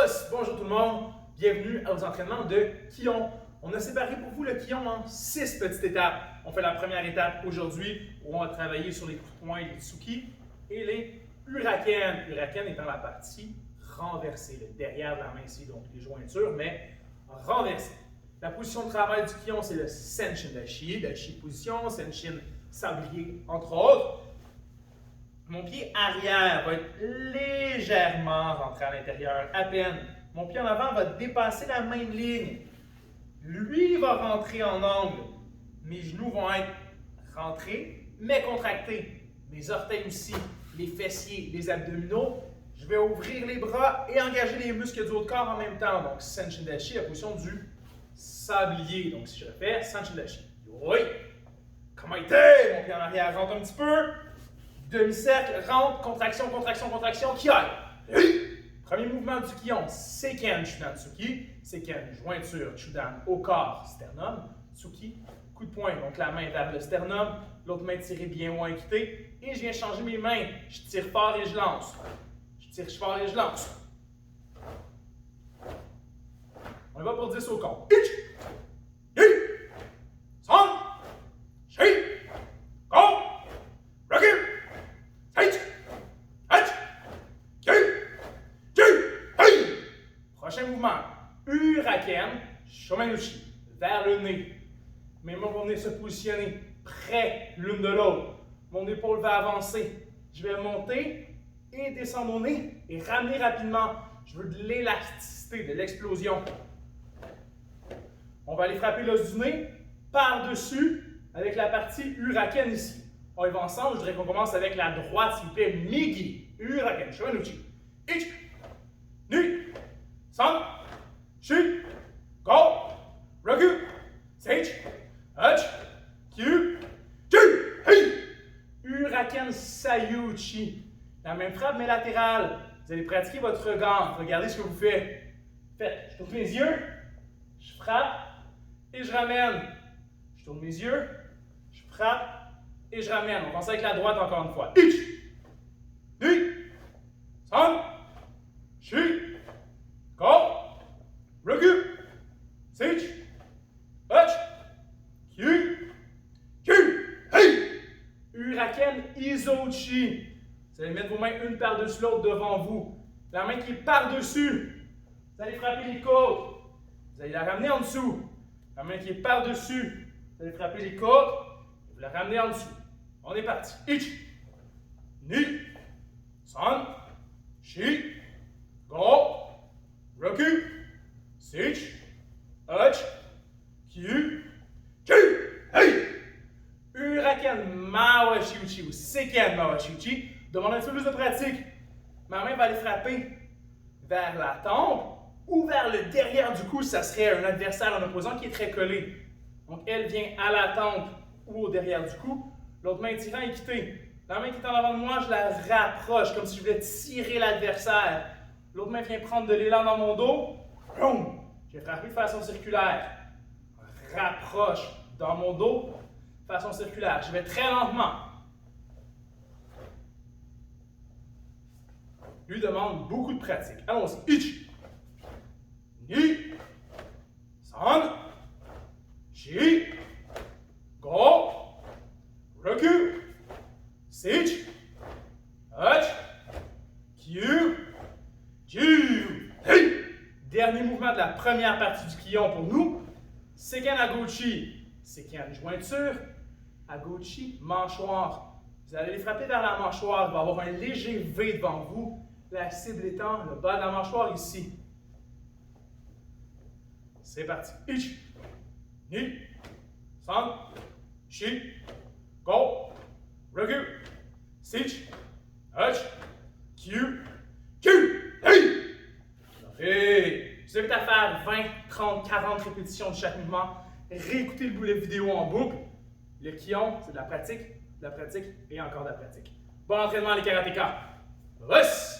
Tous! Bonjour tout le monde, bienvenue aux entraînements de Kion. On a séparé pour vous le Kion en 6 petites étapes. On fait la première étape aujourd'hui où on va travailler sur les coups de poing, les tsuki et les huraken. Huraken étant la partie renversée, le derrière de la main ici, donc les jointures, mais renversée. La position de travail du Kion, c'est le Senshin Dashi, Dashi position, Senshin sablier, entre autres. Mon pied arrière va être légèrement rentré à l'intérieur, à peine. Mon pied en avant va dépasser la même ligne. Lui va rentrer en angle. Mes genoux vont être rentrés, mais contractés. Mes orteils aussi, les fessiers, les abdominaux. Je vais ouvrir les bras et engager les muscles du haut de corps en même temps. Donc, Senshin Dashi, la position du sablier. Donc, si je le fais, Senshin Dashi. Oui! Comment était? Mon pied en arrière rentre un petit peu. Demi-cercle, rentre, contraction, contraction, contraction, kiai. Premier mouvement du Kion, Seiken Chudan Tsuki. Seiken, jointure, Chudan au corps, sternum. Tsuki, coup de poing. Donc la main vers le sternum, l'autre main tirée bien haut, quittée. Et je viens changer mes mains. Je tire fort et je lance. Je tire fort et je lance. On y va pour 10 au compte. Prochain mouvement, huraken, shomenuchi, vers le nez. Mes mains vont venir se positionner près l'une de l'autre. Mon épaule va avancer. Je vais monter et descendre au nez et ramener rapidement. Je veux de l'élasticité, de l'explosion. On va aller frapper l'os du nez par-dessus avec la partie huraken ici. On y va ensemble. Je voudrais qu'on commence avec la droite, s'il vous plaît. Migi, huraken, shomenuchi. Ich, ni. San, Shi, Go, Raku, Sage, Hutch, Kyu, Ju, Hei. Huraken Sayuchi. La même frappe, mais latérale. Vous allez pratiquer votre regard. Regardez ce que vous faites. Faites, je tourne mes yeux, je frappe et je ramène. Je tourne mes yeux, je frappe et je ramène. On commence avec la droite encore une fois. Ich, Ni, San, Shi, Go, Raku, Sage, Hutch, Kyu, Kyu, Hei. Huraken Izochi. Vous allez mettre vos mains une par-dessus l'autre devant vous. La main qui est par-dessus. Vous allez frapper les côtes. Vous allez la ramener en dessous. La main qui est par-dessus. Vous allez frapper les côtes. Et vous la ramenez en dessous. On est parti. Ich, Ni, San, Shi, Go, Raku, Sage, Hutch, Kyu, Kyu, Hei. Huraken Mawashi-uchi ou Seiken Mawashi-uchi. Demande un petit peu plus de pratique. Ma main va aller frapper vers la tempe ou vers le derrière du cou si ça serait un adversaire, un opposant qui est très collé. Donc elle vient à la tempe ou au derrière du cou. L'autre main tirant et quittée. La main qui est en avant de moi, je la rapproche comme si je voulais tirer l'adversaire. L'autre main vient prendre de l'élan dans mon dos. Boum! Je vais frapper de façon circulaire. Rapproche dans mon dos, façon circulaire. Je vais très lentement. Lui demande beaucoup de pratique. Allons-y. Ich, Ni, San, Shi, Go, Raku, Sage, Hutch, Kyu, Kyu, Hei. Dernier mouvement de la première partie du Kion pour nous. Seiken Agochi. Seiken jointure. Agochi mâchoire. Vous allez les frapper vers la mâchoire. Il va y avoir un léger V devant vous. La cible étant le bas de la mâchoire ici. C'est parti. Ich, Ni, San, Shi, Go, Raku, Sage, Hutch, Kyu, Kyu, Hei. Et je vous invite à faire 20, 30, 40 répétitions de chaque mouvement. Réécoutez le vidéo en boucle. Le Kion, c'est de la pratique et encore de la pratique. Bon entraînement les karatékas. Russ!